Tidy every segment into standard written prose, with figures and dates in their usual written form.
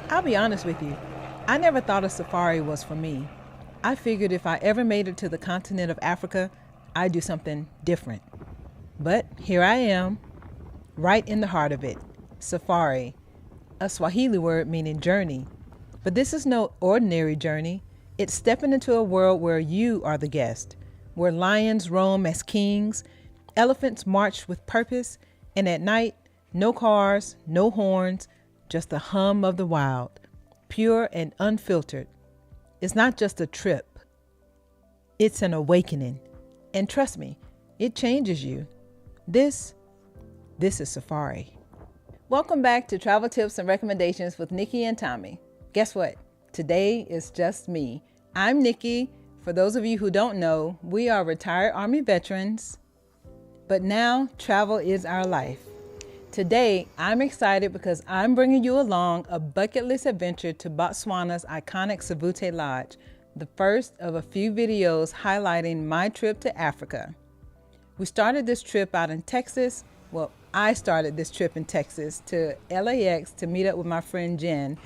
I'll be honest with you, I never thought a safari was for me. I figured if I ever made it to the continent of Africa, I'd do something different. But here I am, right in the heart of it. Safari, a Swahili word meaning journey. But this is no ordinary journey. It's stepping into a world where you are the guest, where lions roam as kings, elephants march with purpose, and at night, no cars, no horns, just the hum of the wild, pure and unfiltered. It's not just a trip, it's an awakening. And trust me, it changes you. This is Safari. Welcome back to Travel Tips and Recommendations with Nikki and Tommie. Guess what? Today is just me. I'm Nikki. For those of you who don't know, we are retired Army veterans, but now travel is our life. Today, I'm excited because I'm bringing you along a bucket list adventure to Botswana's iconic Getaways Lodge, the first of a few videos highlighting my trip to Africa. We started this trip out in Texas. Well, I started this trip in Texas to LAX to meet up with my friend Jen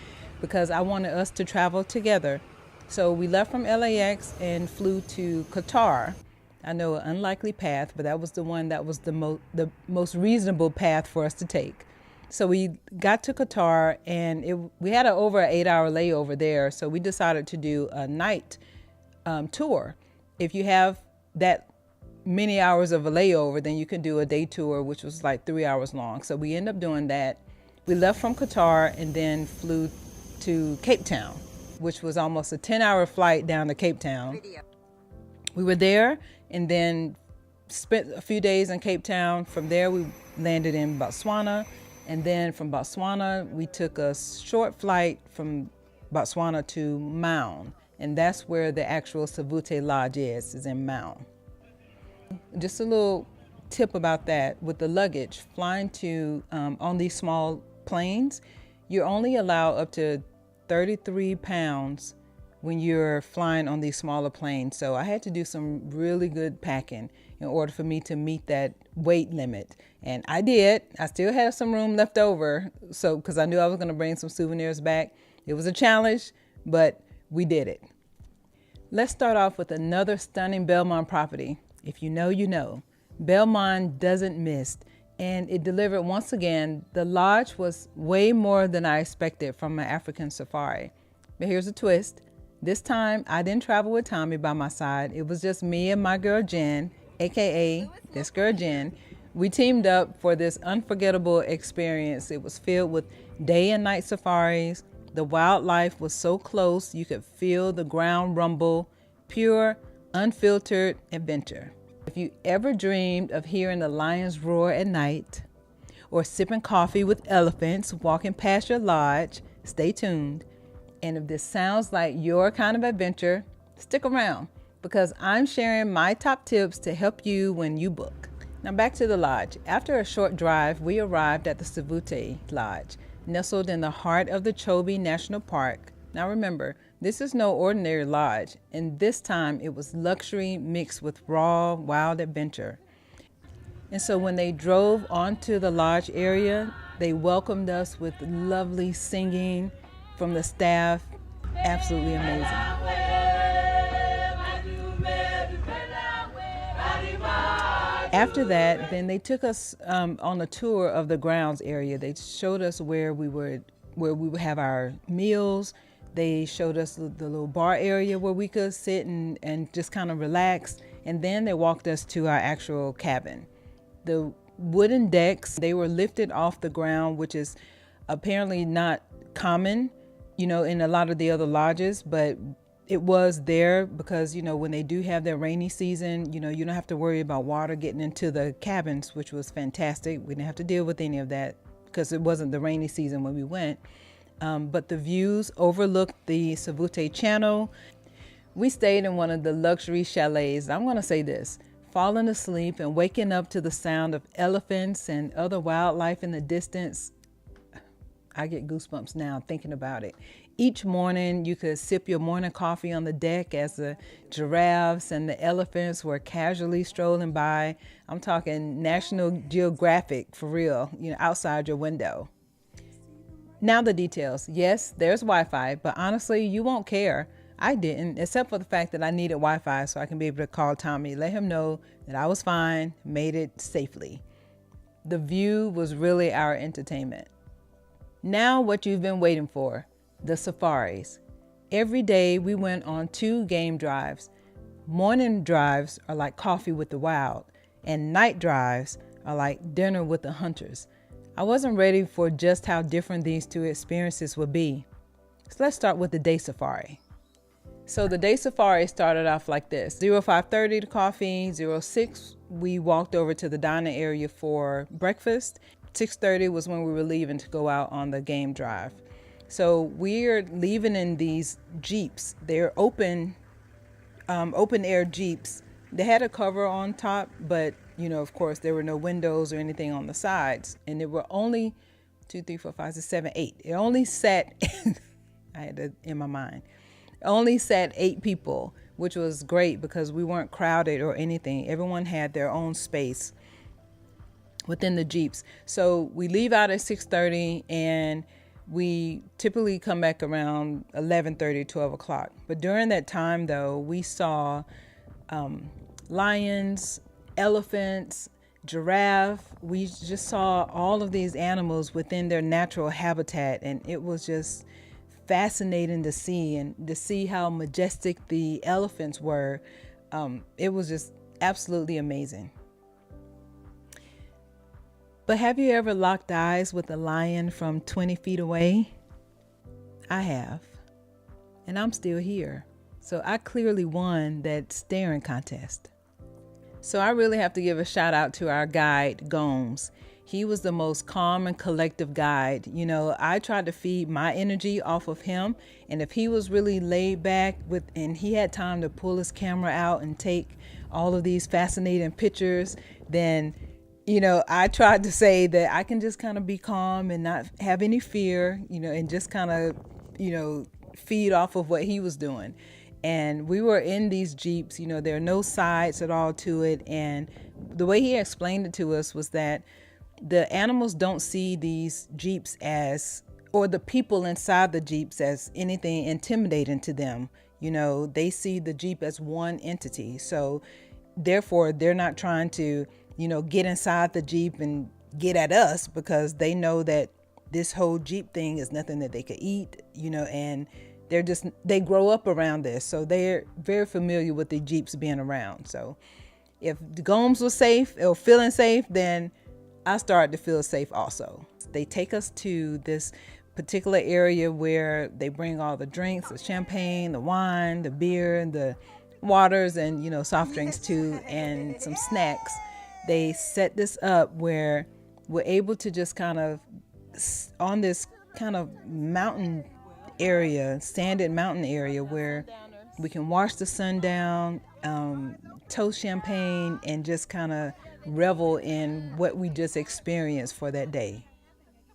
because I wanted us to travel together. So we left from LAX and flew to Qatar. I know an unlikely path, but that was the one that was the most reasonable path for us to take. So we got to Qatar and we had over an 8-hour layover there. So we decided to do a night tour. If you have that many hours of a layover, then you can do a day tour, which was like 3 hours long. So we ended up doing that. We left from Qatar and then flew to Cape Town, which was almost a 10-hour flight down to Cape Town. We were there and then spent a few days in Cape Town. From there, we landed in Botswana. And then from Botswana, we took a short flight from Botswana to Maun. And that's where the actual Getaways Lodge is in Maun. Just a little tip about that with the luggage, flying to on these small planes, you're only allowed up to 33 pounds when you're flying on these smaller planes. So I had to do some really good packing in order for me to meet that weight limit. And I did. I still had some room left over. So, because I knew I was going to bring some souvenirs back. It was a challenge, but we did it. Let's start off with another stunning Belmond property. If you know, you know. Belmond doesn't miss. And it delivered once again. The lodge was way more than I expected from an African safari. But here's a twist. This time, I didn't travel with Tommie by my side. It was just me and my girl Jen, aka this girl Jen. We teamed up for this unforgettable experience. It was filled with day and night safaris. The wildlife was so close you could feel the ground rumble. Pure, unfiltered adventure. If you ever dreamed of hearing the lions roar at night or sipping coffee with elephants walking past your lodge, stay tuned. And if this sounds like your kind of adventure, stick around because I'm sharing my top tips to help you when you book. Now back to the lodge. After a short drive, we arrived at the Getaways Lodge, nestled in the heart of the Tommie National Park. Now remember, this is no ordinary lodge, and this time it was luxury mixed with raw, wild adventure. And so when they drove onto the lodge area, they welcomed us with lovely singing from the staff. Absolutely amazing. After that, then they took us on a tour of the grounds area. They showed us where we would have our meals. They showed us the little bar area where we could sit and just kind of relax. And then they walked us to our actual cabin. The wooden decks, they were lifted off the ground, which is apparently not common, in a lot of the other lodges, but it was there because, when they do have their rainy season, you don't have to worry about water getting into the cabins, which was fantastic. We didn't have to deal with any of that because it wasn't the rainy season when we went. But the views overlooked the Getaways Channel. We stayed in one of the luxury chalets. I'm going to say this, falling asleep and waking up to the sound of elephants and other wildlife in the distance. I get goosebumps now thinking about it. Each morning you could sip your morning coffee on the deck as the giraffes and the elephants were casually strolling by. I'm talking National Geographic for real, outside your window. Now the details. Yes, there's Wi-Fi, but honestly, you won't care. I didn't, except for the fact that I needed Wi-Fi so I can be able to call Tommie, let him know that I was fine, made it safely. The view was really our entertainment. Now what you've been waiting for, the safaris. Every day we went on 2 game drives. Morning drives are like coffee with the wild, and night drives are like dinner with the hunters. I wasn't ready for just how different these 2 experiences would be. So let's start with the day safari. So the day safari started off like this. 05:30 to coffee, 06 we walked over to the dining area for breakfast. 6:30 was when we were leaving to go out on the game drive. So we're leaving in these Jeeps. They're open air Jeeps. They had a cover on top, but of course there were no windows or anything on the sides. And there were only 2, 3, 4, 5, 6, 7, 8. It only sat, I had it in my mind, only sat 8 people, which was great because we weren't crowded or anything. Everyone had their own space within the Jeeps. So we leave out at 6:30 and we typically come back around 11:30, 12 o'clock. But during that time though, we saw lions, elephants, giraffe. We just saw all of these animals within their natural habitat, and it was just fascinating to see, and to see how majestic the elephants were. It was just absolutely amazing. But have you ever locked eyes with a lion from 20 feet away? I have, and I'm still here. So I clearly won that staring contest. So I really have to give a shout out to our guide, Gomes. He was the most calm and collective guide. I tried to feed my energy off of him. And if he was really laid back and he had time to pull his camera out and take all of these fascinating pictures, then, I tried to say that I can just kind of be calm and not have any fear, and just kind of, feed off of what he was doing. And we were in these Jeeps, there are no sides at all to it. And the way he explained it to us was that the animals don't see these Jeeps or the people inside the Jeeps as anything intimidating to them. They see the Jeep as one entity. So therefore, they're not trying to, get inside the Jeep and get at us, because they know that this whole Jeep thing is nothing that they could eat, and they grow up around this. So they're very familiar with the Jeeps being around. So if the Gomes was safe or feeling safe, then I started to feel safe also. They take us to this particular area where they bring all the drinks, the champagne, the wine, the beer, the waters, and soft drinks too, and some snacks. They set this up where we're able to just kind of on this kind of mountain area, sanded mountain area, where we can watch the sun down, toast champagne, and just kind of revel in what we just experienced for that day.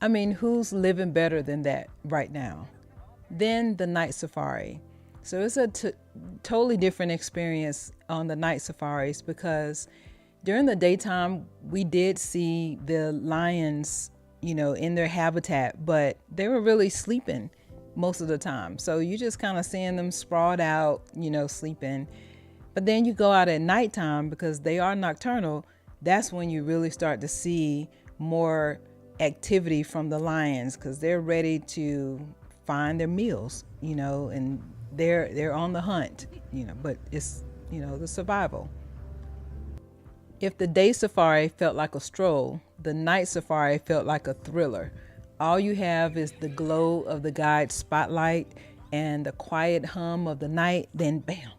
I mean, who's living better than that right now? Then the night safari. So it's a totally different experience on the night safaris, because during the daytime we did see the lions, in their habitat, but they were really sleeping most of the time. So you just kind of seeing them sprawled out, sleeping. But then you go out at nighttime, because they are nocturnal. That's when you really start to see more activity from the lions, because they're ready to find their meals, and they're on the hunt, but it's, the survival. If the day safari felt like a stroll, the night safari felt like a thriller. All you have is the glow of the guide spotlight and the quiet hum of the night, then bam,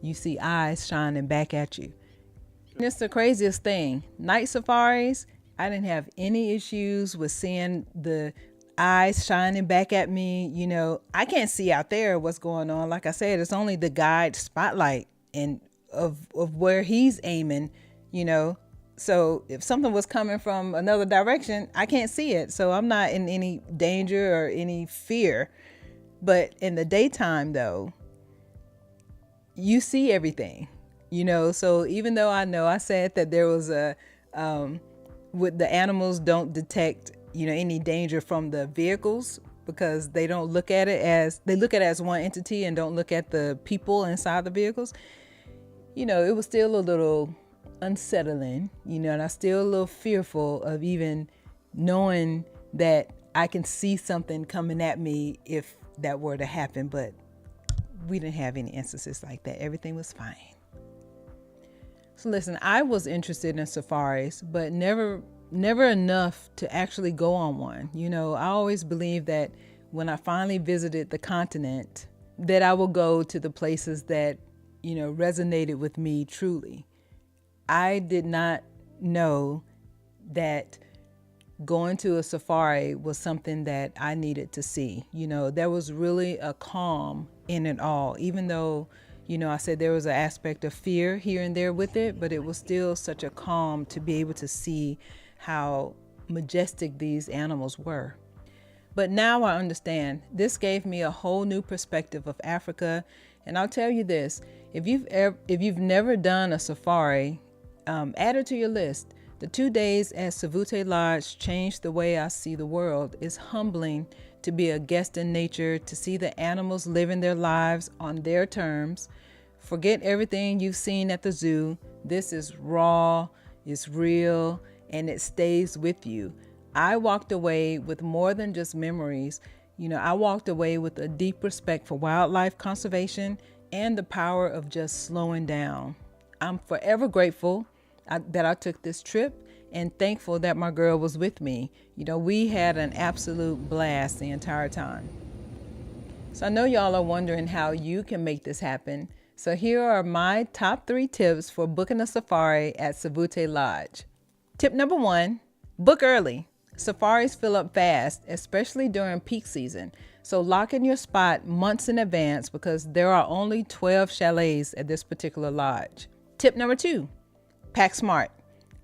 you see eyes shining back at you. And it's the craziest thing. Night safaris, I didn't have any issues with seeing the eyes shining back at me. I can't see out there what's going on. Like I said, it's only the guide spotlight and of where he's aiming, So if something was coming from another direction, I can't see it. So I'm not in any danger or any fear. But in the daytime, though, you see everything, So even though I said that there was with the animals don't detect any danger from the vehicles, because they don't look at it as, they look at it as one entity and don't look at the people inside the vehicles. It was still a little unsettling, and I still a little fearful of even knowing that I can see something coming at me if that were to happen. But we didn't have any instances like that. Everything was fine. So listen, I was interested in safaris, but never enough to actually go on one. I always believed that when I finally visited the continent, that I will go to the places that, resonated with me truly. I did not know that going to a safari was something that I needed to see. There was really a calm in it all, even though, I said there was an aspect of fear here and there with it, but it was still such a calm to be able to see how majestic these animals were. But now I understand. This gave me a whole new perspective of Africa. And I'll tell you this, if you've never done a safari, add it to your list. The 2 days at Getaways Lodge changed the way I see the world. It's humbling to be a guest in nature, to see the animals living their lives on their terms. Forget everything you've seen at the zoo. This is raw, it's real, and it stays with you. I walked away with more than just memories. I walked away with a deep respect for wildlife conservation and the power of just slowing down. I'm forever grateful that I took this trip, and thankful that my girl was with me. We had an absolute blast the entire time. So I know y'all are wondering how you can make this happen. So here are my top 3 tips for booking a safari at Getaways Lodge. Tip number 1, book early. Safaris fill up fast, especially during peak season. So lock in your spot months in advance, because there are only 12 chalets at this particular lodge. Tip number 2, pack smart.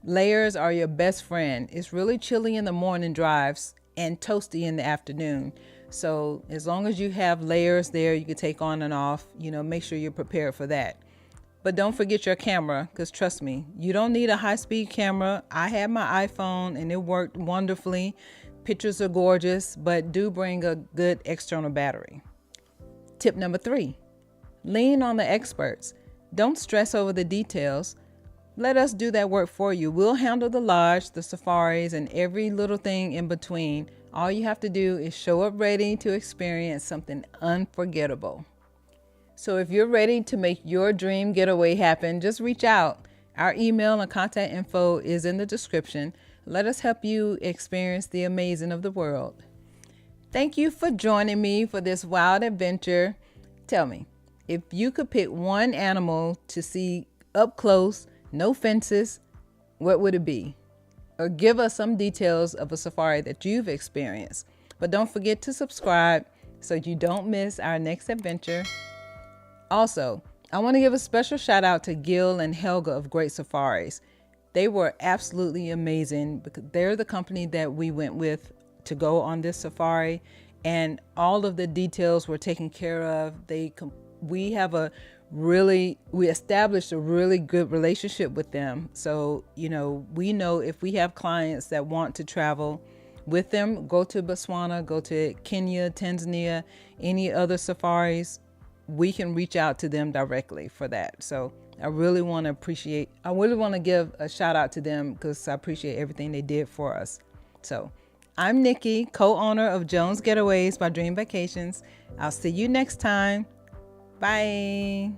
Layers are your best friend. It's really chilly in the morning drives and toasty in the afternoon. So as long as you have layers there you can take on and off, make sure you're prepared for that. But don't forget your camera, because trust me, you don't need a high-speed camera. I had my iPhone and it worked wonderfully. Pictures are gorgeous, but do bring a good external battery. Tip number 3, lean on the experts. Don't stress over the details. Let us do that work for you. We'll handle the lodge, the safaris, and every little thing in between. All you have to do is show up ready to experience something unforgettable. So if you're ready to make your dream getaway happen, just reach out. Our email and contact info is in the description. Let us help you experience the amazing of the world. Thank you for joining me for this wild adventure. Tell me, if you could pick one animal to see up close, no fences, what would it be? Or give us some details of a safari that you've experienced. But don't forget to subscribe so you don't miss our next adventure. Also, I want to give a special shout out to Gil and Helga of Great Safaris. They were absolutely amazing, because they're the company that we went with to go on this safari, and all of the details were taken care of. We established a really good relationship with them. So, we know if we have clients that want to travel with them, go to Botswana, go to Kenya, Tanzania, any other safaris, we can reach out to them directly for that. So I really want to give a shout out to them, because I appreciate everything they did for us. So I'm Nikki, co-owner of Jones Getaways by Dream Vacations. I'll see you next time. Bye.